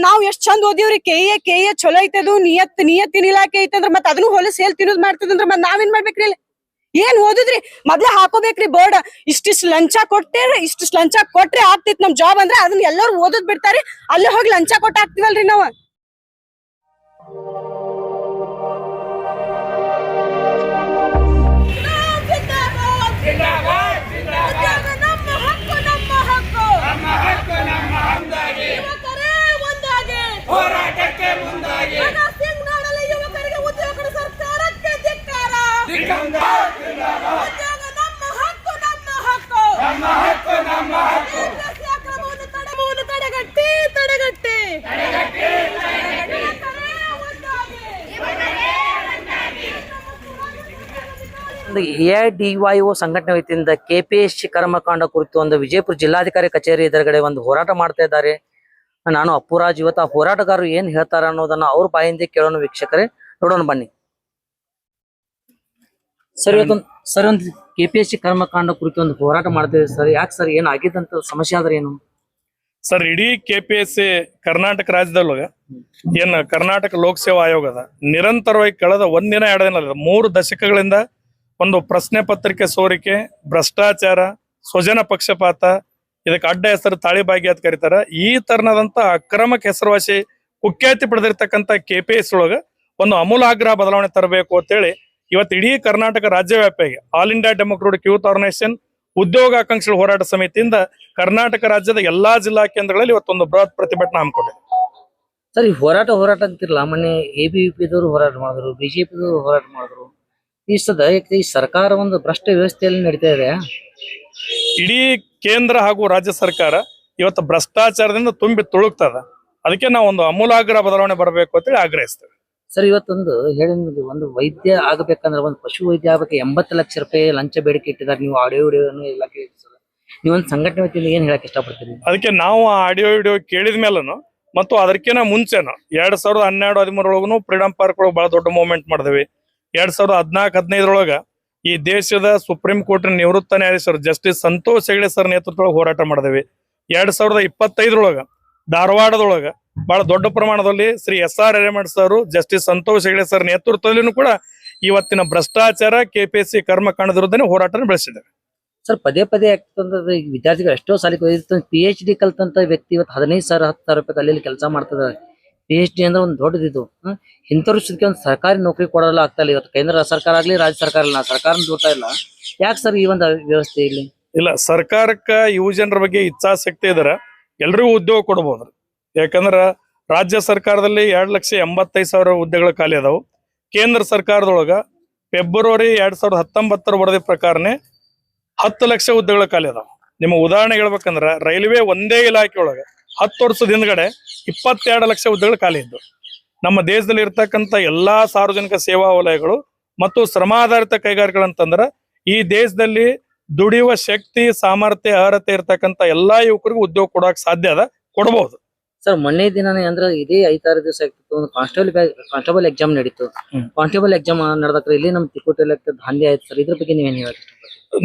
ನಾವ್ ಎಷ್ಟ್ ಚಂದ ಓದಿವ್ರಿ ಕೆಎ ಚಲೋ ಐತದು ನಿಯತ್ತಿನ ಇಲಾಖೆ ಐತಂದ್ರ ಮತ್ ಅದನ್ನು ಹೊಲಸ್ ಹೇಲ್ ತಿನ್ನೋದ್ ಮಾಡ್ತದಂದ್ರ ಮತ್ ನಾವೇನ್ ಮಾಡ್ಬೇಕ್ರಿ ಇಲ್ಲಿ ಏನ್ ಓದಿದ್ರಿ ಮೊದ್ಲೇ ಹಾಕೋಬೇಕ್ರಿ ಬೋರ್ಡ್ ಇಷ್ಟಿಷ್ಟು ಲಂಚ ಕೊಟ್ರೆ ಆಗ್ತಿತ್ ನಮ್ ಜಾಬ್ ಅಂದ್ರೆ ಅದನ್ನ ಎಲ್ಲರೂ ಓದೋದ್ ಬಿಡ್ತಾರಿ ಅಲ್ಲೇ ಹೋಗಿ ಲಂಚ ಕೊಟ್ಟ ಹಾಕ್ತಿವಲ್ರಿ ನಾವ್ ಎಐಡಿವೈಒ ಸಂಘಟನೆ ವತಿಯಿಂದ ಕೆಪಿಎಸ್ಸಿ ಕರ್ಮಕಾಂಡ ಕುರಿತು ಒಂದು ವಿಜಯಪುರ ಜಿಲ್ಲಾಧಿಕಾರಿ ಕಚೇರಿ ಎದುರುಗಡೆ ಒಂದು ಹೋರಾಟ ಮಾಡ್ತಾ ಇದ್ದಾರೆ. ನಾನು ಅಪ್ಪುರಾಜ್. ಇವತ್ತು ಆ ಹೋರಾಟಗಾರರು ಏನ್ ಹೇಳ್ತಾರ ಅನ್ನೋದನ್ನ ಅವ್ರ ಬಾಯಿಂದ ಕೇಳೋಣ. ವೀಕ್ಷಕರೇ ನೋಡೋಣ ಬನ್ನಿ. ಸರ್ ಒಂದು ಕೆಪಿಎಸ್ಸಿ ಕರ್ಮಕಾಂಡ ಕುರಿತು ಒಂದು ಹೋರಾಟ ಮಾಡ್ತೇವೆ ಸರ್. ಯಾಕೆ ಸರ್, ಏನ್ ಆಗಿದ್ದಂತ ಸಮಸ್ಯೆ ಆದ್ರೆ ಏನು ಸರ್? ಇಡೀ ಕೆಪಿಎಸ್ಸಿ ಕರ್ನಾಟಕ ರಾಜ್ಯದೊಳಗ ಏನ್ ಕರ್ನಾಟಕ ಲೋಕಸೇವಾ ಆಯೋಗದ ನಿರಂತರವಾಗಿ ಕಳೆದ ಒಂದಿನ 2 ದಿನ 3 ದಶಕಗಳಿಂದ ಒಂದು ಪ್ರಶ್ನೆ ಪತ್ರಿಕೆ ಸೋರಿಕೆ, ಭ್ರಷ್ಟಾಚಾರ, ಸ್ವಜನ ಪಕ್ಷಪಾತ, ಇದಕ್ಕೆ ಅಡ್ಡ ಹೆಸರು ತಾಳಿಬಾಗಿ ಅಂತ ಕರೀತಾರ. ಈ ತರನಾದಂತ ಅಕ್ರಮಕ್ಕೆ ಹೆಸರುವಾಸಿ ಕುಖ್ಯಾತಿ ಪಡೆದಿರ್ತಕ್ಕಂಥ ಕೆಪಿಎಸ್ಸಿ ಒಳಗ ಒಂದು ಅಮೂಲಾಗ್ರ ಬದಲಾವಣೆ ತರಬೇಕು ಅಂತೇಳಿ ಇವತ್ತು ಇಡೀ ಕರ್ನಾಟಕ ರಾಜ್ಯವ್ಯಾಪಿಯಾಗಿ all India democratic youth organisation ಉದ್ಯೋಗಾಕಾಂಕ್ಷಿಗಳ ಹೋರಾಟ ಸಮಿತಿಯಿಂದ ಕರ್ನಾಟಕ ರಾಜ್ಯದ ಎಲ್ಲಾ ಜಿಲ್ಲಾ ಕೇಂದ್ರಗಳಲ್ಲಿ ಇವತ್ತೊಂದು ಬೃಹತ್ ಪ್ರತಿಭಟನೆ ಹಮ್ಮಿಕೊಂಡಿದೆ. ಸರ್, ಈ ಹೋರಾಟ ಅಂತಿರಲ್ಲ, ಮೊನ್ನೆ ಎಬಿವಿಪಿದವರು ಹೋರಾಟ ಮಾಡಿದ್ರು, ಬಿಜೆಪಿದವರು ಹೋರಾಟ ಮಾಡಿದ್ರು. ಈ ಸರ್ಕಾರ ಒಂದು ಭ್ರಷ್ಟ ವ್ಯವಸ್ಥೆಯಲ್ಲಿ ನಡೀತಾ ಇದೆ. ಇಡೀ ಕೇಂದ್ರ ಹಾಗೂ ರಾಜ್ಯ ಸರ್ಕಾರ ಇವತ್ತು ಭ್ರಷ್ಟಾಚಾರದಿಂದ ತುಂಬಿ ತುಳುಕ್ತದ. ಅದಕ್ಕೆ ನಾವು ಒಂದು ಅಮೂಲಾಗ್ರ ಬದಲಾವಣೆ ಬರಬೇಕು ಅಂತೇಳಿ ಆಗ್ರಹಿಸ್ತೇವೆ. ಸರ್, ಇವತ್ತೊಂದು ಹೇಳಿದ ಒಂದು ವೈದ್ಯ ಆಗಬೇಕಂದ್ರೆ, ಒಂದು ಪಶು ವೈದ್ಯ ಆಗಬೇಕು 80 ಲಕ್ಷ ರೂಪಾಯಿ ಲಂಚ ಬೇಡಿಕೆ ಇಟ್ಟಿದ್ದಾರೆ. ನೀವು ಆಡಿಯೋ ಎಲ್ಲ ಕೇಳಿಸ್ತಾರೆ. ನೀವೊಂದು ಸಂಘಟನೆ ವತಿಯಿಂದ ಏನ್ ಹೇಳಕ್ ಇಷ್ಟಪಡ್ತೀರಿ? ಅದಕ್ಕೆ ನಾವು ಆಡಿಯೋ ವಿಡಿಯೋ ಕೇಳಿದ ಮೇಲೂ ಮತ್ತು ಅದಕ್ಕಿಂತ ಮುಂಚೆನು 2012-13 ಫ್ರೀಡಂ ಪಾರ್ಕ್ ಒಳಗೆ ಬಹಳ ದೊಡ್ಡ ಮೂವ್ಮೆಂಟ್ ಮಾಡಿದ್ವಿ. 2014-15 ಈ ದೇಶದ ಸುಪ್ರೀಂ ಕೋರ್ಟ್ ನಿವೃತ್ತ ನ್ಯಾಯಾಧೀಶರು ಜಸ್ಟಿಸ್ ಸಂತೋಷ್ ಹೆಗ್ಡೆ ಸರ್ ನೇತೃತ್ವದೊಳಗೆ ಹೋರಾಟ ಮಾಡಿದ್ವಿ. 2025 ಧಾರವಾಡದೊಳಗ ಬಹಳ ದೊಡ್ಡ ಪ್ರಮಾಣದಲ್ಲಿ Shri SR Hiremath sir, justice Santosh Hegde sir ನೇತೃತ್ವದಲ್ಲಿನೂ ಕೂಡ ಇವತ್ತಿನ ಭ್ರಷ್ಟಾಚಾರ ಕೆಪಿಎಸ್ಸಿ ಕರ್ಮಕಾಂಡದ ವಿರುದ್ಧನೇ ಹೋರಾಟ ಬೆಳೆಸಿದ್ದಾರೆ. ಸರ್, ಪದೇ ಆಗ್ತಂದ್ರೆ ವಿದ್ಯಾರ್ಥಿಗಳು ಎಷ್ಟೋ ಸಾಲಿ PhD ಕಲ್ತಂತ ವ್ಯಕ್ತಿ ಇವತ್ತು 15,000 10,000 ರೂಪಾಯಿ ಅಲ್ಲಿ ಕೆಲಸ ಮಾಡ್ತಿದ್ದಾರೆ. PhD ಅಂದ್ರೆ ಒಂದು ದೊಡ್ಡದಿದ್ದು. ಇಂಥವ್ರ ಒಂದು ಸರ್ಕಾರಿ ನೌಕರಿ ಕೊಡಲ್ಲ ಆಗ್ತಾ ಇಲ್ಲ. ಇವತ್ತು ಕೇಂದ್ರ ಸರ್ಕಾರ ಆಗ್ಲಿ, ರಾಜ್ಯ ಸರ್ಕಾರ ಇಲ್ಲ, ಸರ್ಕಾರ ದೂರ್ತಾ ಇಲ್ಲ. ಯಾಕೆ ಸರ್ ಈ ಒಂದು ವ್ಯವಸ್ಥೆ ಇಲ್ಲಿ ಇಲ್ಲ? ಸರ್ಕಾರಕ್ಕ ಯುವಜನರ ಬಗ್ಗೆ ಇಚ್ಛಾಶಕ್ತಿ ಇದಾರೆ, ಎಲ್ರಿಗೂ ಉದ್ಯೋಗ ಕೊಡಬಹುದು. ಯಾಕಂದ್ರ ರಾಜ್ಯ ಸರ್ಕಾರದಲ್ಲಿ 2,85,000 ಹುದ್ದೆಗಳು ಖಾಲಿ ಅದಾವು. ಕೇಂದ್ರ ಸರ್ಕಾರದೊಳಗ ಫೆಬ್ರವರಿ 2019 ವರದಿ ಪ್ರಕಾರನೇ 10 ಲಕ್ಷ ಹುದ್ದೆಗಳು ಖಾಲಿ ಅದಾವ. ನಿಮ್ಮ ಉದಾಹರಣೆ ಹೇಳ್ಬೇಕಂದ್ರ ರೈಲ್ವೆ ಒಂದೇ ಇಲಾಖೆ ಒಳಗ 10 ವರ್ಷದ ಹಿಂದ್ಗಡೆ 22 ಲಕ್ಷ ಹುದ್ದೆಗಳು ಖಾಲಿ ಇದ್ದು. ನಮ್ಮ ದೇಶದಲ್ಲಿ ಇರ್ತಕ್ಕಂಥ ಎಲ್ಲಾ ಸಾರ್ವಜನಿಕ ಸೇವಾ ವಲಯಗಳು ಮತ್ತು ಶ್ರಮಾಧಾರಿತ ಕೈಗಾರಿಕೆಗಳಂತಂದ್ರ ಈ ದೇಶದಲ್ಲಿ ದುಡಿಯುವ ಶಕ್ತಿ, ಸಾಮರ್ಥ್ಯ, ಅರ್ಹತೆ ಇರ್ತಕ್ಕಂಥ ಎಲ್ಲಾ ಯುವಕರಿಗೂ ಉದ್ಯೋಗ ಕೊಡಕ್ ಸಾಧ್ಯ ಅದ, ಕೊಡಬಹುದು. ಸರ್, ಮೊನ್ನೆ ದಿನಾನೇ ಅಂದ್ರೆ ಇದೇ 5-6 ದಿವಸ ಆಗ್ತಿತ್ತು, ಒಂದು ಕಾನ್ಸ್ಟೇಬಲ್ ಎಕ್ಸಾಮ್ ನಡೀತು. ಕಾನ್ಸ್ಟೇಬಲ್ ಎಕ್ಸಾಮ್ ನಡೆದಕ್ರೆ ಇಲ್ಲಿ ನಮ್ ತಿಕೋಟೆಲ್ಲ ದಂಧೆ ಆಯ್ತು ಸರ್. ಇದ್ರ ಬಗ್ಗೆ ನೀವೇನ್ ಹೇಳಕ್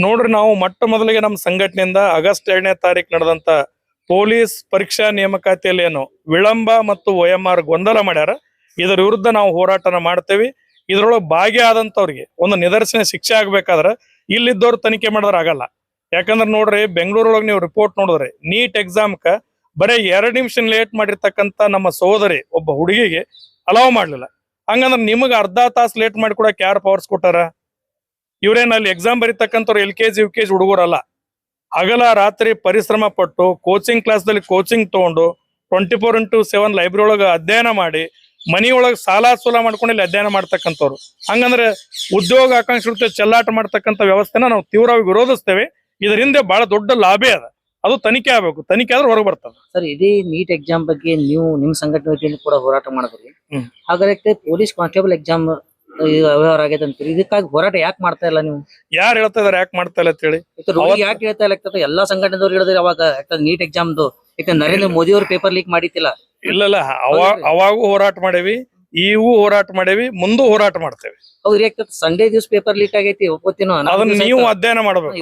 ನೋಡ್ರಿ, ನಾವು ಮೊಟ್ಟ ಮೊದಲಿಗೆ ನಮ್ಮ ಸಂಘಟನೆಯಿಂದ ಆಗಸ್ಟ್ 2ನೇ ತಾರೀಕು ನಡೆದಂತ ಪೊಲೀಸ್ ಪರೀಕ್ಷಾ ನೇಮಕಾತಿಯಲ್ಲಿ ಏನು ವಿಳಂಬ ಮತ್ತು OMR ಗೊಂದಲ ಮಾಡ್ಯಾರ, ಇದರ ವಿರುದ್ಧ ನಾವು ಹೋರಾಟನ ಮಾಡ್ತೇವೆ. ಇದ್ರೊಳಗೆ ಭಾಗಿಯಾದಂತವ್ರಿಗೆ ಒಂದು ನಿದರ್ಶನ ಶಿಕ್ಷೆ ಆಗ್ಬೇಕಾದ್ರೆ ಇಲ್ಲಿದ್ದವ್ರು ತನಿಖೆ ಮಾಡಿದ್ರೆ ಆಗಲ್ಲ. ಯಾಕಂದ್ರೆ ನೋಡ್ರಿ, ಬೆಂಗಳೂರೊಳಗೆ ನೀವು ರಿಪೋರ್ಟ್ ನೋಡಿದ್ರಿ, ನೀಟ್ ಎಕ್ಸಾಮ್ಕ ಬರೀ 2 ನಿಮಿಷ ಲೇಟ್ ಮಾಡಿರ್ತಕ್ಕಂಥ ನಮ್ಮ ಸಹೋದರಿ ಒಬ್ಬ ಹುಡುಗಿಗೆ ಅಲೌ ಮಾಡ್ಲಿಲ್ಲ. ಹಂಗಂದ್ರೆ ನಿಮಗ್ ಅರ್ಧ ತಾಸು ಲೇಟ್ ಮಾಡಿ ಕೊಡಕ್ ಯಾರು ಪವರ್ಸ್ ಕೊಟ್ಟಾರ? ಇವ್ರೇನಲ್ಲಿ ಎಕ್ಸಾಮ್ ಬರೀತಕ್ಕಂಥವ್ರು LKG UKG ಹುಡುಗರಲ್ಲ. ಹಗಲ ರಾತ್ರಿ ಪರಿಶ್ರಮ ಪಟ್ಟು ಕೋಚಿಂಗ್ ಕ್ಲಾಸ್ದಲ್ಲಿ ಕೋಚಿಂಗ್ ತಗೊಂಡು 24x7 ಲೈಬ್ರರಿ ಒಳಗೆ ಅಧ್ಯಯನ ಮಾಡಿ ಮನಿಯೊಳಗೆ ಸಾಲ ಸೋಲ ಮಾಡ್ಕೊಂಡು ಇಲ್ಲಿ ಅಧ್ಯಯನ ಮಾಡ್ತಕ್ಕಂಥವ್ರು. ಹಂಗಂದ್ರೆ ಉದ್ಯೋಗ ಆಕಾಂಕ್ಷಿ ಚೆಲ್ಲಾಟ ಮಾಡ್ತಕ್ಕಂಥ ವ್ಯವಸ್ಥೆನ ನಾವು ತೀವ್ರವಾಗಿ ವಿರೋಧಿಸ್ತೇವೆ. ಇದರ ಹಿಂದೆ ಬಹಳ ದೊಡ್ಡ ಲಾಭೇ ಅದ, ಅದು ತನಿಖೆ ಆಗ್ಬೇಕು. ತನಿಖೆ ಆದ್ರೆ ಹೊರಗೆ ಬರ್ತದೆ. ಸರ್, ಇದೇ ನೀಟ್ ಎಕ್ಸಾಮ್ ಬಗ್ಗೆ ನೀವು ನಿಮ್ ಸಂಘಟನೆ ವತಿಯಿಂದ ಕೂಡ ಹೋರಾಟ ಮಾಡಿದ್ರಿ. ಹಾಗಾದ್ರೆ ಪೊಲೀಸ್ ಕಾನ್ಸ್ಟೇಬಲ್ ಎಕ್ಸಾಮ್ ವ್ಯವಹಾರ ಆಗೈತೆ ಅಂತೀರಿ. ಇದಕ್ಕಾಗಿ ಹೋರಾಟ ಯಾಕೆ ಮಾಡ್ತಾ ಇಲ್ಲ ನೀವು? ಯಾರು ಹೇಳ್ತಾ ಇದಾರೆ ಯಾಕೆ ಮಾಡ್ತಾ ಇಲ್ಲ ಅಂತ ಹೇಳಿ? ಯಾಕೆ ಹೇಳ್ತಾ ಇಲ್ಲ? ಎಲ್ಲಾ ಸಂಘಟನೆದವ್ರು ಹೇಳಿದ್ರೆ ಅವಾಗ ನೀಟ್ ಎಕ್ಸಾಮ್ದು ನರೇಂದ್ರ ಮೋದಿ ಅವ್ರ ಪೇಪರ್ ಲೀಕ್ ಮಾಡಿತಿಲ್ಲ. ಇಲ್ಲ, ಅವಾಗೂ ಹೋರಾಟ ಮಾಡೇವಿ, ಈಗೂ ಹೋರಾಟ ಮಾಡೇವಿ, ಮುಂದೂ ಹೋರಾಟ ಮಾಡ್ತೇವೆ. ಹೌದ್ರಿ, ಸಂಡೇ ದಿವಸ ಪೇಪರ್ ಲೀಕ್ ಆಗೈತಿ ಒಪ್ಪತ್ತಿನೋ ಅದನ್ನ ನೀವು ಅಧ್ಯಯನ ಮಾಡ್ಬೇಕು.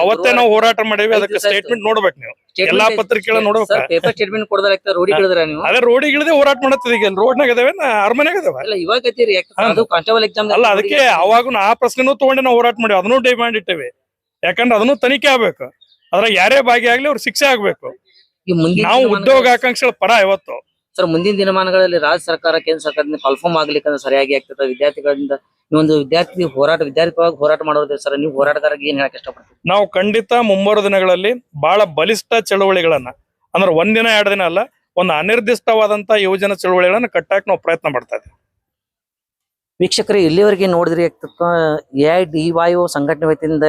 ಅವತ್ತೇ ನಾವು ಹೋರಾಟ ಮಾಡೇವಿ, ಅದಕ್ಕೆ ಸ್ಟೇಟ್ಮೆಂಟ್ ನೋಡ್ಬೇಕು ನೀವು. ಎಲ್ಲಾ ಪತ್ರಿಕೆಗಳ ನೋಡ್ಬೇಕು. ಪೇಪರ್ ಸ್ಟೇಟ್ಮೆಂಟ್ ಕೊಡದಾರ ರೋಡಿ ಇಳಿದ್ರ ನೀವು. ಅದೇ ರೋಡಿಗೆ ಇಳಿದೇ ಹೋರಾಟ ಮಾಡತ್ತದ. ಈಗ ರೋಡ್ನಾಗ ಅದಾವೆ, ಅರಮನೆಗ ಅದಾವ. ಅಲ್ಲ ಇವಾಗ ಐತಿರಿ, ಅದು ಕಾನ್ಸ್ಟೇಬಲ್ ಎಕ್ಸಾಮ್ ಅಲ್ಲ, ಅದಕ್ಕೆ ಅವಾಗ ಆ ಪ್ರಶ್ನೆನೂ ತಗೊಂಡೆ ನಾವು ಹೋರಾಟ ಮಾಡಿವಿ. ಅದನ್ನು ಡಿಮಾಂಡ್ ಇಟ್ಟೇವೆ. ಯಾಕಂದ್ರೆ ಅದನ್ನು ತನಿಖೆ ಆಗ್ಬೇಕು. ಅದ್ರಾಗ ಯಾರೇ ಭಾಗಿಯಾಗ್ಲಿ ಅವ್ರ ಶಿಕ್ಷೆ ಆಗ್ಬೇಕು. ನಾವು ಉದ್ಯೋಗಾಕಾಂಕ್ಷೆಗಳ ಪರ ಇವತ್ತು. ಸರ್, ಮುಂದಿನ ದಿನಮಾನಗಳಲ್ಲಿ ರಾಜ್ಯ ಸರ್ಕಾರ, ಕೇಂದ್ರ ಸರ್ಕಾರದಿಂದ ಕನ್ಫರ್ಮ್ ಆಗ್ಲಿಕ್ಕೆ ಸರಿಯಾಗಿ ಆಗ್ತದೆ. ವಿದ್ಯಾರ್ಥಿಗಳಿಂದ ನೀವೊಂದು ವಿದ್ಯಾರ್ಥಿ ಹೋರಾಟ ಮಾಡೋದು ಸರ್, ನೀವು ಹೋರಾಟಗಾರರಿಗೆ ಏನ್ ಹೇಳಕ್ ಇಷ್ಟಪಡ್ತೀವಿ? ನಾವು ಖಂಡಿತ ಮುಂಬರುವ ದಿನಗಳಲ್ಲಿ ಬಹಳ ಬಲಿಷ್ಠ ಚಳವಳಿಗಳನ್ನ, ಅಂದ್ರೆ ಒಂದಿನ 2 ದಿನ ಅಲ್ಲ, ಒಂದು ಅನಿರ್ದಿಷ್ಟವಾದಂತ ಯೋಜನಾ ಚಳವಳಿಗಳನ್ನ ಕಟ್ಟಾಕ್ ನಾವು ಪ್ರಯತ್ನ ಮಾಡ್ತಾ ಇದ್ದೀವಿ. ವೀಕ್ಷಕರೇ, ಇಲ್ಲಿವರೆಗೆ ನೋಡಿದ್ರಿ AIDYO ಸಂಘಟನೆ ವತಿಯಿಂದ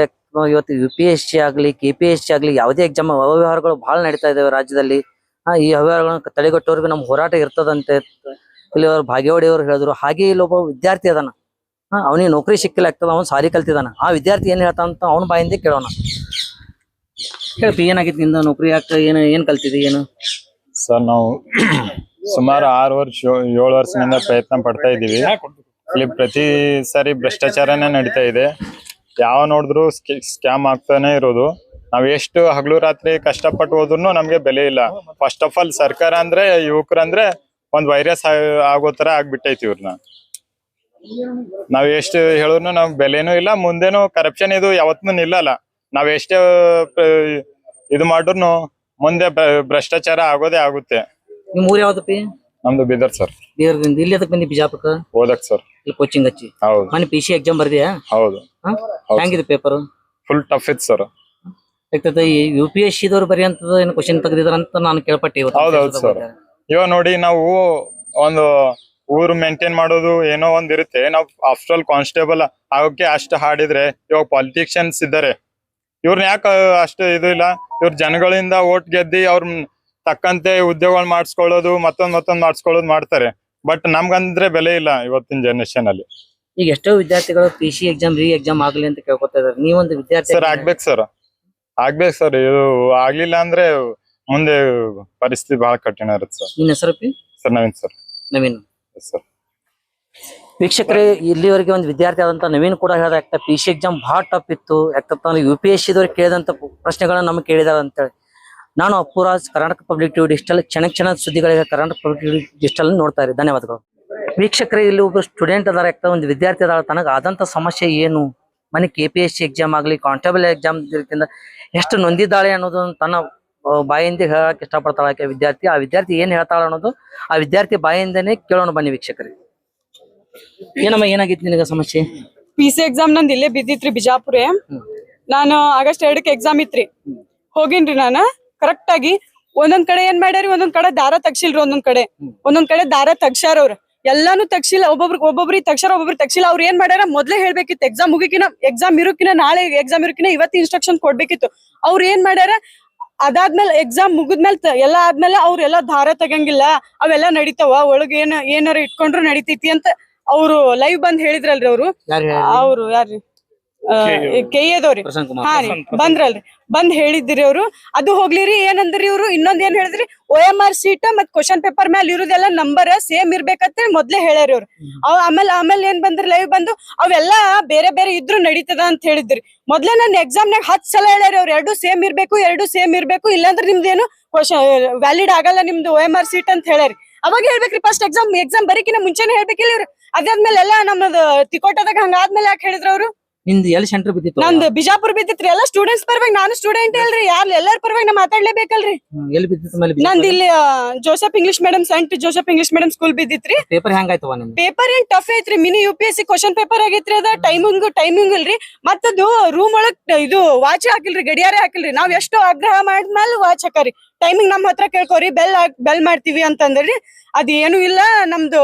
ಇವತ್ತು UPSC ಆಗ್ಲಿ KPSC ಆಗ್ಲಿ ಯಾವುದೇ ಎಕ್ಸಾಮ್ ಅವ್ಯವಹಾರಗಳು ಬಹಳ ನಡೀತಾ ಇದಾವೆ ರಾಜ್ಯದಲ್ಲಿ. ಈ ಅವ್ಯವಹಾರಗಳನ್ನ ತಡೆಗಟ್ಟೋರ್ಗು ನಮ್ ಹೋರಾಟ ಇರ್ತದಂತೆ ಇಲ್ಲಿ ಅವ್ರು ಭಾಗ್ಯವಾಡಿ ಅವ್ರು ಹೇಳಿದ್ರು. ಹಾಗೆ ಇಲ್ಲೊಬ್ಬ ವಿದ್ಯಾರ್ಥಿ ಅದಾನ, ಅವನಿಗೆ ನೌಕರಿ ಸಿಕ್ಕಿಲ್ಲ ಆಗ್ತದ, ಅವ್ನು ಸಾಲಿ ಕಲ್ತಿದಾನ. ಆ ವಿದ್ಯಾರ್ಥಿ ಏನ್ ಹೇಳ್ತಾನ ಅಂತ ಅವ್ನ ಬಾಯಿಂದ ಕೇಳೋಣ. ಹೇಳ್ತಿ, ಏನಾಗಿತ್ತು ನಿಂದ ನೌಕರಿ? ಯಾಕೆ ಏನ್ ಕಲ್ತಿದಿ ಏನು? ಸರ್, ನಾವು ಸುಮಾರು 6 ವರ್ಷ 7 ವರ್ಷದಿಂದ ಪ್ರಯತ್ನ ಪಡ್ತಾ ಇದೀವಿ. ಇಲ್ಲಿ ಪ್ರತಿ ಸಾರಿ ಭ್ರಷ್ಟಾಚಾರನೇ ನಡೀತಾ ಇದೆ. ಯಾವ ನೋಡಿದ್ರು ಸ್ಕ್ಯಾಮ್ ಆಗ್ತಾನೆ ಇರೋದು. ನಾವ್ ಎಷ್ಟು ಹಗಲು ರಾತ್ರಿ ಕಷ್ಟಪಟ್ಟು ಹೋದ್ರು ನಮ್ಗೆ ಬೆಲೆ ಇಲ್ಲ. ಫಸ್ಟ್ ಆಫ್ ಆಲ್ ಸರ್ಕಾರ ಅಂದ್ರೆ ಯುವಕರಂದ್ರೆ ಒಂದ್ ವೈರಸ್ ಆಗೋ ತರ ಆಗ್ಬಿಟ್ಟೈತಿ ಇವ್ರನ್ನ. ನಾವ್ ಎಷ್ಟು ಹೇಳಿದ್ರು ನಮ್ಗೆ ಬೆಲೆನೂ ಇಲ್ಲ, ಮುಂದೆನೂ ಕರಪ್ಷನ್ ಇದು ಯಾವತ್ತೂ ನಿಲ್ಲಲ್ಲ. ನಾವ್ ಎಷ್ಟೇ ಇದು ಮಾಡಿದ್ರು ಮುಂದೆ ಭ್ರಷ್ಟಾಚಾರ ಆಗೋದೇ ಆಗುತ್ತೆ. ನಿಮ್ ಊರ್ ಯಾವ್ದಪ್ಪಿ? ನಮ್ದು ಬೀದರ್ ಸರ್. ಬೀದರ್ದಿಂದ ಇಲ್ಲಿ ಅದಕ್ಕೆ ಬಂದಿ ಬಿಜಾಪುರಕ್ಕೆ ಓದಕ್ ಸರ್. ಇಲ್ಲಿ ಕೋಚಿಂಗ್ ಹಚ್ಚಿ? ಹೌದು. ಮನೆ PC ಎಕ್ಸಾಮ್ ಬರ್ದಿಯಾ? ಹೌದು. ಹೆಂಗಿದೆ ಪೇಪರ್? ಫುಲ್ ಟಫ್ ಇತ್ತು ಸರ್. ಆಗ್ತದೆ. ಈ UPSC ದವ್ರು ಬರೀ ಅಂತದ ಏನು ಕ್ವಶನ್ ತೆಗ್ದಿದಾರ ಅಂತ ನಾನು ಕೇಳ್ಪಟ್ಟೆ. ಹೌದೌದು ಸರ್. ಇವಾಗ ನೋಡಿ, ನಾವು ಒಂದು ಊರು ಮೇಂಟೈನ್ ಮಾಡೋದು ಏನೋ ಒಂದ್ ಇರುತ್ತೆ. ನಾವು ಆಫ್ಟರ್ ಆಲ್ ಕಾನ್ಸ್ಟೇಬಲ್ ಆಗೋಕೆ ಅಷ್ಟು ಹಾಡಿದ್ರೆ, ಇವಾಗ ಪಾಲಿಟಿಷಿಯನ್ಸ್ ಇದ್ದಾರೆ, ಇವ್ರನ್ನ ಯಾಕೆ ಅಷ್ಟು ಇದು ಇಲ್ಲ? ಇವ್ರ ಜನಗಳಿಂದ ಓಟ್ ಗೆದ್ದಿ ಅವ್ರ ತಕ್ಕಂತೆ ಉದ್ಯೋಗಗಳು ಮಾಡಿಸ್ಕೊಳ್ಳೋದು, ಮತ್ತೊಂದ್ ಮಾಡಿಸ್ಕೊಳ್ಳೋದು ಮಾಡ್ತಾರೆ. ಬಟ್ ನಮ್ಗಂದ್ರೆ ಬೆಲೆ ಇಲ್ಲ ಇವತ್ತಿನ ಜನರೇಷನ್ ಅಲ್ಲಿ. ಈಗ ಎಷ್ಟೋ ವಿದ್ಯಾರ್ಥಿಗಳು PC ಎಕ್ಸಾಮ್ ಎಕ್ಸಾಮ್ ಆಗ್ಲಿ ಅಂತ ಕೇಳ್ಕೊತಾ ಇದಾರೆ. ನೀವೊಂದು ವಿದ್ಯಾರ್ಥಿ ಸರ್, ಆಗ್ಬೇಕು ಸರ್. ಇದು ಆಗ್ಲಿಲ್ಲ ಅಂದ್ರೆ ಮುಂದೆ ಪರಿಸ್ಥಿತಿ ಬಹಳ ಕಠಿಣ ಇರುತ್ತೆ ಸರ್. ನಿನ್ನ ಹೆಸರು? Sir, Naveen sir. Naveen sir. ವೀಕ್ಷಕರೇ, ಇಲ್ಲಿವರೆಗೆ ಒಂದು ವಿದ್ಯಾರ್ಥಿ ಆದಂತ ನವೀನ್ ಕೂಡ ಹೇಳ್ದ, PC ಎಕ್ಸಾಮ್ ಬಹಳ ಟಫ್ ಇತ್ತು. ಯಾಕಂತಂದ್ರೆ UPSC ದವ್ರು ಕೇಳಿದಂತ ಪ್ರಶ್ನೆಗಳನ್ನ ನಮ್ಗೆ ಕೇಳಿದಾರ ಅಂತೇಳಿ. ನಾನು ಅಪ್ಪುರಾಜ್, ಕರ್ನಾಟಕ ಪಬ್ಲಿಕ್ ಟಿವಿ ಡಿಜಿಟಲ್. ಕ್ಷಣ ಸುದ್ದಿಗಳಿಗೆ ಕರ್ನಾಟಕ ಪಬ್ಲಿಕ್ ಟಿವಿ ಡಿಜಿಟಲ್ ನೋಡ್ತಾ ಇರಿ. ಧನ್ಯವಾದಗಳು. ವೀಕ್ಷಕರೇ, ಇಲ್ಲಿ ಒಬ್ಬ ಸ್ಟೂಡೆಂಟ್ ಅದಾರ, ಒಂದು ವಿದ್ಯಾರ್ಥಿ ಅದಾರ. ತನಗ ಆದಂತ ಸಮಸ್ಯೆ ಏನು, ಮನೆ KPSC ಎಕ್ಸಾಮ್ ಆಗ್ಲಿ ಕಾನ್ಸ್ಟೇಬಲ್ ಎಕ್ಸಾಮ್ ರೀತಿಯಿಂದ ಎಷ್ಟು ನೊಂದಿದ್ದಾಳೆ ಅನ್ನೋದು ತನ್ನ ಬಾಯಿಂದ ಹೇಳಕ್ ಇಷ್ಟಪಡ್ತಾಳ ವಿದ್ಯಾರ್ಥಿ. ಆ ವಿದ್ಯಾರ್ಥಿ ಏನ್ ಹೇಳ್ತಾಳ ಅನ್ನೋದು ಆ ವಿದ್ಯಾರ್ಥಿ ಬಾಯಿಂದನೇ ಕೇಳೋಣ ಬನ್ನಿ ವೀಕ್ಷಕರೇ. ಏನಮ್ಮ, ಏನಾಗಿತ್ತು ನಿನಗ ಸಮಸ್ಯೆ? PC ಎಕ್ಸಾಮ್ ನಂದ್ ಇಲ್ಲೇ ಬಿದ್ದಿತ್ರಿ, ಬಿಜಾಪುರ. ನಾನು ಆಗಸ್ಟ್ 2ಕ್ಕೆ ಎಕ್ಸಾಮ್ ಇತ್ರಿ. ಹೋಗಿನ್ರಿ ನಾನು ಕರೆಕ್ಟ್ ಆಗಿ. ಒಂದೊಂದ್ ಕಡೆ ಏನ್ ಮಾಡ್ಯಾರಿ, ಒಂದೊಂದ್ ಕಡೆ ದಾರ ತಗ್ಸಿಲ್ರಿ. ಒಂದೊಂದ್ ಕಡೆ ದಾರ ತಗ್ಸ್ಯಾರ. ಅವ್ರ ಎಲ್ಲಾನು ತಗ್ಸಿಲ್ಲ. ಒಬ್ಬೊಬ್ರಿಗೆ ತಗ್ಸಾರ, ಒಬ್ಬೊಬ್ರಿಗೆ ತಗ್ಸಿಲ್ಲ. ಅವ್ರ ಏನ್ ಮಾಡ್ಯಾರ, ಮೊದ್ಲೇ ಹೇಳ್ಬೇಕಿತ್ತು. ಎಕ್ಸಾಮ್ ಇರೋಕಿನ ನಾಳೆ ಎಕ್ಸಾಮ್ ಇರೋಕಿನ ಇವತ್ತು ಇನ್ಸ್ಟ್ರಕ್ಷನ್ ಕೊಡ್ಬೇಕಿತ್ತು. ಅವ್ರ ಏನ್ ಮಾಡ್ಯಾರ, ಅದಾದ್ಮೇಲೆ ಎಕ್ಸಾಮ್ ಮುಗಿದ್ಮೇಲೆ ಎಲ್ಲ ಆದ್ಮೇಲೆ ಅವ್ರೆಲ್ಲಾ ದಾರ ತಗಂಗಿಲ್ಲ, ಅವೆಲ್ಲಾ ನಡೀತಾವ, ಒಳಗ ಏನಾರ ಇಟ್ಕೊಂಡ್ರು ನಡಿತೈತಿ ಅಂತ ಅವ್ರು ಲೈವ್ ಬಂದ್ ಹೇಳಿದ್ರಲ್ರಿ. ಅವ್ರು ಯಾರ್ರಿ, KA ದವ್ರಿ. ಹಾ ರೀ, ಬಂದ್ರಲ್ರಿ, ಬಂದ್ ಹೇಳಿದ್ರಿ ಅವ್ರು. ಅದು ಹೋಗ್ಲಿರಿ. ಏನಂದ್ರಿ ಇವ್ರು ಇನ್ನೊಂದ್ ಏನ್ ಹೇಳಿದ್ರಿ, OMR ಸೀಟ್ ಮತ್ ಕ್ವಶನ್ ಪೇಪರ್ ಮೇಲೆ ಇರುದೆಲ್ಲ ನಂಬರ್ ಸೇಮ್ ಇರ್ಬೇಕಂತ ಮೊದ್ಲೇ ಹೇಳ್ಯಾರಿ ಅವ್ರು. ಆಮೇಲೆ ಏನ್ ಬಂದ್ರಿ ಲೈವ್ ಬಂದು, ಅವೆಲ್ಲಾ ಬೇರೆ ಬೇರೆ ಇದ್ರು ನಡೀತದ ಅಂತ ಹೇಳಿದ್ರಿ. ಮೊದ್ಲೇ ನನ್ ಎಕ್ಸಾಮ್ನಾಗ 10 ಸಲ ಹೇಳ್ಯಾರಿ ಅವ್ರು, 2 ಸೇಮ್ ಇರ್ಬೇಕು, ಇಲ್ಲಾಂದ್ರೆ ನಿಮ್ದೇನು ವ್ಯಾಲಿಡ್ ಆಗಲ್ಲ ನಿಮ್ದು OMR ಸೀಟ್ ಅಂತ ಹೇಳ್ಯಾರಿ. ಅವಾಗ ಹೇಳ್ಬೇಕ್ರಿ, ಫಸ್ಟ್ ಎಕ್ಸಾಮ್ ಬರೀಕಿನ ಮುಂಚೆನೆ ಹೇಳ್ಬೇಕಿಲ್ಲ ಇವ್ರು. ಅದಾದ್ಮೇಲೆ ಎಲ್ಲಾ ನಮ್ಮದು ತಿಕೋಟದಾಗ ಹಂಗಾದ್ಮೇಲೆ ಯಾಕೆ ಹೇಳಿದ್ರ ಅವ್ರು? ನಿಂದು ಎಲ್ಲಿ ಸೆಂಟರ್ ಬಿದ್ದಿತ್ತು? ನಂದು ಬಿಜಾಪುರ ಬಿದ್ದಿತ್ರಿ. ಎಲ್ಲಾ ಸ್ಟೂಡೆಂಟ್ಸ್ ಪರವಾಗಿ, ನಾನು ಸ್ಟೂಡೆಂಟ್ ಅಲ್ರಿ, ಎಲ್ಲಾರ ಪರವಾಗಿ ನಾ ಮಾತಾಡ್ಲೇಬೇಕಲ್ರಿ. ಎಲ್ಲಿ ಬಿದ್ದಿತ್ತು? ನಂದು ಇಲ್ಲಿ Joseph English medium, saint Joseph English medium school ಬಿದ್ದಿತ್ರಿ. ಪೇಪರ್ ಹೆಂಗಾಯ್ತವ ನಿಮ್ದು? ಪೇಪರ್ ಏನ್ ಟಫ್ ಐತ್ರಿ. ಮಿನಿ UPSC ಕ್ವಶನ್ ಪೇಪರ್ ಆಗೈತ್ರಿ. ಅದ ಟೈಮಿಂಗ್ ಇಲ್ರಿ. ಮತ್ತದು ರೂಮ್ ಒಳಗ್ ಇದು ವಾಚ್ ಹಾಕಿಲ್ರಿ, ಗಡಿಯಾರೇ ಹಾಕಿಲ್ರಿ. ನಾವ್ ಎಷ್ಟು ಆಗ್ರಹ ಮಾಡಿದ್ಮೇಲೆ ವಾಚ್ ಹಾಕಾರಿ. ಟೈಮಿಂಗ್ ನಮ್ ಹತ್ರ ಕೇಳ್ಕೊರಿ, ಬೆಲ್ ಮಾಡ್ತೀವಿ ಅಂತಂದ್ರಿ. ಅದೇನು ಇಲ್ಲ, ನಮ್ದು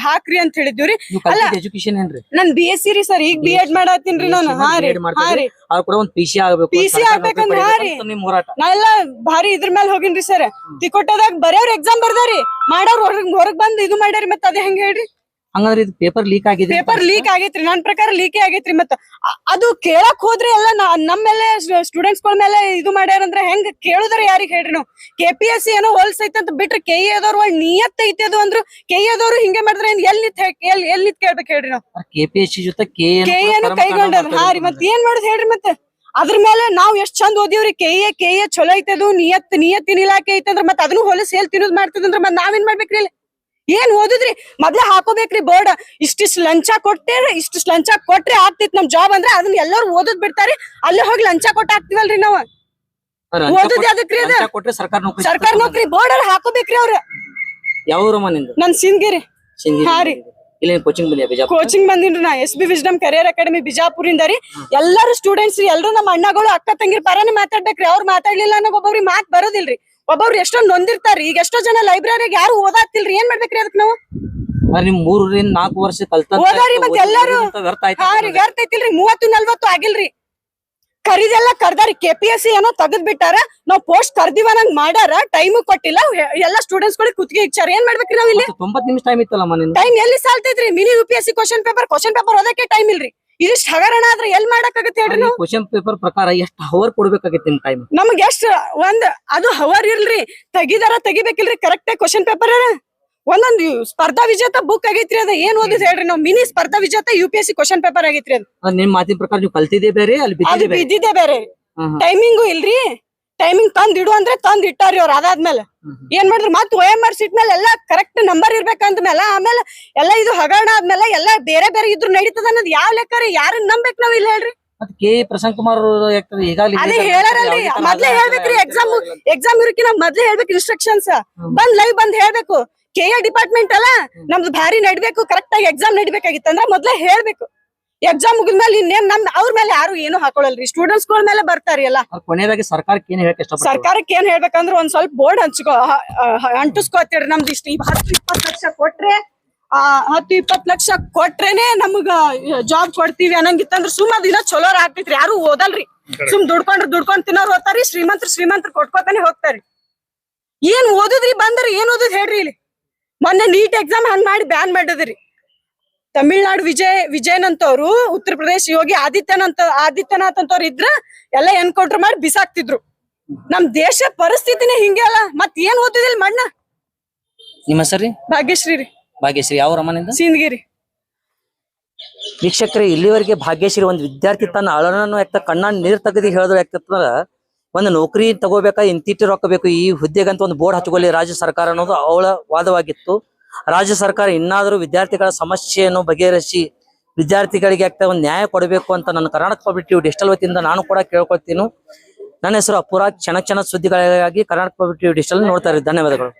ಹಾಕ್ರಿ ಅಂತ ಹೇಳಿದ್ವಿ. ಅಲ್ಲ, ಎಜುಕೇಶನ್ ಏನ್ರಿ? ನಾನ್ BSc ರೀ ಸರ್, ಈಗ B.Ed ಮಾಡತ್ತೀನ್ರಿ ನಾನು. ಹಾ ರೀ. ಒಂದು PC ಆಗ್ಬೇಕು, PC ಆಗ್ಬೇಕಂದ್ರ ನಿಮ್ ಹೋರಾಟ. ನಾ ಎಲ್ಲಾ ಭಾರಿ ಇದ್ರ ಮೇಲೆ ಹೋಗಿನ್ರಿ ಸರ್. ತಿಕೋಟದಾಗ ಬರೆಯವ್ರ ಎಕ್ಸಾಮ್ ಬರ್ದಾರಿ, ಮಾಡೋರ್ ಹೊರಗ್ ಬಂದ್ ಇದು ಮಾಡ್ಯಾರಿ. ಮತ್ತ ಅದೇ ಹೆಂಗ್ ಹೇಳ್ರಿ? ಹಂಗಂದ್ರೆ ಇದು ಪೇಪರ್ ಲೀಕ್ ಆಗಿದೆ ಪೇಪರ್ ಲೀಕ್ ಆಗೈತ್ರಿ ನನ್ ಪ್ರಕಾರ ಲೀಕೇ ಆಗೈತ್ರಿ ಮತ್ತ ಅದು ಕೇಳಕ್ ಹೋದ್ರೆ ಎಲ್ಲ ನಮ್ಮೇಲೆ ಸ್ಟೂಡೆಂಟ್ಸ್ ಗಳ ಮೇಲೆ ಇದು ಮಾಡ್ಯಾರಂದ್ರೆ ಹೆಂಗ್ ಕೇಳುದ್ರ ಯಾರಿಗ್ ಹೇಳ್ರಿ ನಾವು KPSC ಏನೋ ಹೋಲ್ಸೈತೆ ಅಂತ ಬಿಟ್ರೆ KE ಅದವ್ರು ಒಳ್ ನಿಯತ್ ಐತಿ ಅದು ಅಂದ್ರು KE ಅದವ್ರು ಹಿಂಗೆ ಮಾಡಿದ್ರೆ ಎಲ್ಲಿ ನಿಂತ್ ಕೇಳ್ಬೇಕು ಹೇಳ್ರಿ ನಾವು KPSC ಜೊತೆ KE ಏನು ಕೈಗೊಂಡದ ಹಾ ರೀ ಮತ್ ಏನ್ ಮಾಡುದು ಹೇಳ್ರಿ ಮತ್ತೆ ಅದ್ರ ಮೇಲೆ ನಾವ್ ಎಷ್ಟ್ ಚಂದ ಓದಿವ್ರಿ KE ಚಲೋ ಐತದು ನಿಯತ್ತಿನ ಇಲಾಖೆ ಐತಂದ್ರ ಮತ್ ಅದನ್ನು ಹೊಲಸ್ ಹೇಲ್ ತಿನ್ನೋದ್ ಮಾಡ್ತದಂದ್ರ ಮತ್ ನಾವೇನ್ ಮಾಡ್ಬೇಕ್ರಿ ಇಲ್ಲಿ ಏನ್ ಓದುದ್ರಿ ಮೊದ್ಲೇ ಹಾಕೋಬೇಕ್ರಿ ಬೋರ್ಡ್ ಇಷ್ಟಿಷ್ಟು ಲಂಚ ಕೊಟ್ರೆ ಆಗ್ತಿತ್ ನಮ್ ಜಾಬ್ ಅಂದ್ರೆ ಅದನ್ನ ಎಲ್ಲರೂ ಓದೋದ್ ಬಿಡ್ತಾರಿ ಅಲ್ಲೇ ಹೋಗಿ ಲಂಚ ಕೊಟ್ಟು ಹಾಕ್ತಿವಲ್ರಿ ನಾವ್ ಓದುದ್ ಯಾವ್ದಕ್ರಿ ಅದ ಕೊಟ್ರೆ ಸರ್ಕಾರ ನೌಕರಿ ಬೋರ್ಡ್ ಅಲ್ಲಿ ಹಾಕೋಬೇಕ್ರಿ ಅವ್ರ ಯಾವ ನಿಂದು ನನ್ ಸಿಂಗಿರಿ ಹಾ ರೀ ಇಲ್ಲಿ ಕೋಚಿಂಗ್ ಬಂದಿಯ ಬಿಜಾಪುರ ಕೋಚಿಂಗ್ ಬಂದಿನ್ರಿ ನಾ SB ವಿಸ್ಡಮ್ ಕರಿಯರ್ ಅಕಾಡೆಮಿ ಬಿಜಾಪುರಿಂದ ರೀ ಎಲ್ಲಾರು ಸ್ಟೂಡೆಂಟ್ಸ್ ರೀ ಎಲ್ರು ನಮ್ಮ ಅಣ್ಣಗಳು ಅಕ್ಕ ತಂಗಿರ್ ಪರಾನೇ ಮಾತಾಡ್ಬೇಕ್ರಿ ಅವ್ರು ಮಾತಾಡ್ಲಿಲ್ಲ ಅನ್ನೋ ಒಬ್ಬೊಬ್ರಿಗೆ ಮಾತ್ ಬರೋದಿಲ್ರಿ ಒಬ್ಬೊಬ್ರು ಎಷ್ಟೊಂದ್ ನೊಂದಿರ್ತಾರ್ರಿ ಈಗ ಎಷ್ಟೋ ಜನ ಲೈಬ್ರರಿಗೆ ಯಾರು ಓದಾತಿಲ್ರಿ ಏನ್ ಮಾಡ್ಬೇಕ್ರಿ ಅದಕ್ ನಾವು ನಿಮ್ 3 ರಿಂದ 4 ವರ್ಷ ಕಲ್ತ ಓದಾರಿ ಮತ್ ಎಲ್ಲಾರು ಹಾ ರೀ ವ್ಯರ್ಥ ಐತಿಲ್ರಿ 30-40 ಆಗಿಲ್ರಿ ಕರಿದೆಲ್ಲ ಕರ್ದಾರಿ KPSC ಏನೋ ತೆಗದ್ ಬಿಟ್ಟಾರ ನಾವ್ ಪೋಸ್ಟ್ ಕರ್ದಿವ ನಂಗ್ ಮಾಡ್ಯಾರ ಟೈಮ್ ಕೊಟ್ಟಿಲ್ಲ ಎಲ್ಲಾ ಸ್ಟೂಡೆಂಟ್ಸ್ ಗಳಿಗೆ ಕುತ್ತಿಗೆ ಇಚ್ಚಾರ ಏನ್ ಮಾಡ್ಬೇಕ್ರಿ ನಾವ್ ಇಲ್ಲಿ 90 ನಿಮಿಷ ಟೈಮ್ ಇತ್ತಲ್ಲ ಮನೆ ಟೈಮ್ ಎಲ್ಲಿ ಸಾಲ್ತೈತ್ರಿ ಮಿನಿ UPSC ಕ್ವಶನ್ ಪೇಪರ್ ಓದಕ್ಕೆ ಟೈಮ್ ಇಲ್ರಿ ಇದಿಷ್ಟು ಹಗರಣ ಆದ್ರೆ ಎಲ್ ಮಾಡಕ್ಕಾಗತ್ತೆ ಹೇಳ್ರಿ ನಾವು ಕ್ವಶನ್ ಪೇಪರ್ ಪ್ರಕಾರ ಎಷ್ಟು ಅವರ್ ಕೊಡ್ಬೇಕಾಗತ್ತೆ ನಿಮ್ ಟೈಮ್ ನಮ್ಗೆ ಎಷ್ಟ್ ಅದು ಹವರ್ ಇರ್ಲ್ರಿ ತೆಗಿಬೇಕಿಲ್ರಿ ಕರೆಕ್ಟ್ ಕ್ವಶನ್ ಪೇಪರ್ ಒಂದೊಂದು ಸ್ಪರ್ಧಾ ವಿಜೇತ ಬುಕ್ ಆಗೈತ್ರಿ ಅದ ಏನ್ ಓದಿದ್ ಹೇಳ್ರಿ ನಾವು ಮಿನಿ ಸ್ಪರ್ಧಾ ವಿಜೇತ UPSC ಕ್ವಶನ್ ಪೇಪರ್ ಆಗೈತ್ರಿ ಅದು ನಿಮ್ ಮಾತಿನ ಪ್ರಕಾರ ನೀವು ಕಲ್ತಿದ್ದೆ ಬೇರೆ ಅಲ್ಲಿ ಅದು ಬಿದ್ದಿದ್ದೆ ಬೇರೆ ಟೈಮಿಂಗು ಇಲ್ರಿ ಟೈಮಿಂಗ್ ತಂದ್ ಇಡು ಅಂದ್ರೆ ತಂದ್ ಇಟ್ಟಾರಿ ಅವ್ರ ಅದಾದ್ಮೇಲೆ ಏನ್ ಮಾಡಿದ್ರು ಮತ್ OMR ಸೀಟ್ ಮೇಲೆ ಎಲ್ಲಾ ಕರೆಕ್ಟ್ ನಂಬರ್ ಇರ್ಬೇಕಂತ ಮೇಲೆ ಆಮೇಲೆ ಎಲ್ಲಾ ಇದು ಹಗರಣ ಆದ್ಮೇಲೆ ಎಲ್ಲಾ ಬೇರೆ ಇದ್ರು ನಡೀತದ ಅನ್ನೋದು ಯಾವ ಲೆಕ್ಕ ರೀ ಯಾರನ್ನ ನಂಬೇಕ್ ನಾವ್ ಇಲ್ಲ ಹೇಳ್ರಿ ಮತ್ತೆ ಪ್ರಶಾಂತ್ ಕುಮಾರ್ ಅದೇ ಹೇಳಾರಲ್ರಿ ಮೊದ್ಲೇ ಹೇಳ್ಬೇಕ್ರಿ ಎಕ್ಸಾಮ್ ಇರಕಿನ ಮೊದ್ಲೇ ಹೇಳ್ಬೇಕು ಇನ್ಸ್ಟ್ರಕ್ಷನ್ಸ್ ಲೈವ್ ಬಂದ್ ಹೇಳ್ಬೇಕು KA ಡಿಪಾರ್ಟ್ಮೆಂಟ್ ಅಲ್ಲ ನಮ್ದು ಭಾರಿ ನಡಿಬೇಕು ಕರೆಕ್ಟ್ ಆಗಿ ಎಕ್ಸಾಮ್ ನಡಿಬೇಕಾಗಿತ್ತಂದ್ರ ಮೊದ್ಲೇ ಹೇಳ್ಬೇಕು ಎಕ್ಸಾಮ್ ಮುಗಿದ್ಮೇಲೆ ಇನ್ನೇನ್ ಅವ್ರ ಮೇಲೆ ಯಾರು ಏನು ಹಾಕೊಳಲ್ರಿ ಸ್ಟೂಡೆಂಟ್ಸ್ ಗಳ ಮೇಲೆ ಬರ್ತಾರಿ ಎಲ್ಲ ಕೊನೆಯದಾಗಿ ಸರ್ಕಾರಕ್ಕೆ ಏನ್ ಹೇಳಕ್ ಇಷ್ಟಪಡ್ತೀರಾ ಸರ್ಕಾರಕ್ಕೆ ಏನ್ ಹೇಳ್ಬೇಕಂದ್ರ ಒಂದ್ ಸ್ವಲ್ಪ ಬೋರ್ಡ್ ಅಂಟಿಸ್ಕೋತೀರಿ ನಮ್ದು ಇಷ್ಟ 10-20 ಲಕ್ಷ ಕೊಟ್ರೆ 10-20 ಲಕ್ಷ ಕೊಟ್ರೇನೆ ನಮಗ ಜಾಬ್ ಕೊಡ್ತೀವಿ ಅನ್ನಂಗಿತ್ತಂದ್ರ ಸುಮ್ಮ ದಿನ ಚಲೋರ್ ಆಗ್ತೈತ್ರಿ ಯಾರು ಓದಲ್ರಿ ಸುಮ್ ದುಡ್ಕೊಂಡ್ ತಿನ್ನೋರ್ ಹೋಗ್ತಾರಿ ಶ್ರೀಮಂತರು ಕೊಟ್ಕೋತಾನೆ ಹೋಗ್ತಾರಿ ಏನ್ ಓದುದ್ರಿ ಬಂದ್ರಿ ಏನ್ ಓದುದ್ ಹೇಳ್ರಿ ಇಲ್ಲಿ ಮೊನ್ನೆ ನೀಟ್ ಎಕ್ಸಾಮ್ ಹಂಗ್ ಮಾಡಿ ಬ್ಯಾನ್ ಮಾಡಿದ್ರಿ ತಮಿಳ್ನಾಡು ವಿಜಯನ್ ಅಂತವ್ರು ಉತ್ತರ ಪ್ರದೇಶ ಯೋಗಿ ಆದಿತ್ಯನಾಥ್ ಅಂತವ್ರು ಇದ್ರ ಎಲ್ಲ ಎನ್ಕೌಂಟರ್ ಮಾಡಿ ಬಿಸಾಕ್ತಿದ್ರು ನಮ್ ದೇಶ ಪರಿಸ್ಥಿತಿನೇ ಹಿಂಗೆ ಅಲ್ಲ ಮತ್ ಏನ್ ಓದಿದಿಲ್ ಮಣ್ಣ ನಿಮ್ಮ ಹೆಸರು ಭಾಗ್ಯಶ್ರೀ ಯಾವ ರಮನಿಂದ ಸಿಂದಗಿರಿ ವೀಕ್ಷಕರೇ ಇಲ್ಲಿವರೆಗೆ ಭಾಗ್ಯಶ್ರೀ ಒಂದು ವಿದ್ಯಾರ್ಥಿ ತನ್ನ ಅಳನನ್ನು ಕಣ್ಣ ನೀರ್ ತೆಗೆದು ಹೇಳಿದ್ರು ಯಾಕಂದ್ರ ಒಂದು ನೌಕರಿ ತಗೋಬೇಕಾ ಇಂತಿಟ್ಟು ರೊಕ್ಕ ಬೇಕು ಈ ಹುದ್ದೆಗಂತ ಒಂದು ಬೋರ್ಡ್ ಹಚ್ಕೊಳ್ಳಿ ರಾಜ್ಯ ಸರ್ಕಾರ ಅನ್ನೋದು ಅವಳ ವಾದವಾಗಿತ್ತು ರಾಜ್ಯ ಸರ್ಕಾರ ಇನ್ನಾದರೂ ವಿದ್ಯಾರ್ಥಿಗಳ ಸಮಸ್ಯೆಯನ್ನು ಬಗೆಹರಿಸಿ ವಿದ್ಯಾರ್ಥಿಗಳಿಗೆ ಒಂದು ನ್ಯಾಯ ಕೊಡಬೇಕು ಅಂತ ನನ್ನ ಕರ್ನಾಟಕ ಪಬ್ಲಿಕ್ ಟಿವಿ ಡಿಜಿಟಲ್ ವತಿಯಿಂದ ನಾನು ಕೂಡ ಕೇಳ್ಕೊಳ್ತೀನಿ ನನ್ನ ಹೆಸರು ಅಪೂರ ಕ್ಷಣ ಸುದ್ದಿಗಳಿಗಾಗಿ ಕರ್ನಾಟಕ ಪಬ್ಲಿಕ್ ಟಿವಿ ಡಿಜಿಟಲ್ ನೋಡ್ತಾ ಇರಿ ಧನ್ಯವಾದಗಳು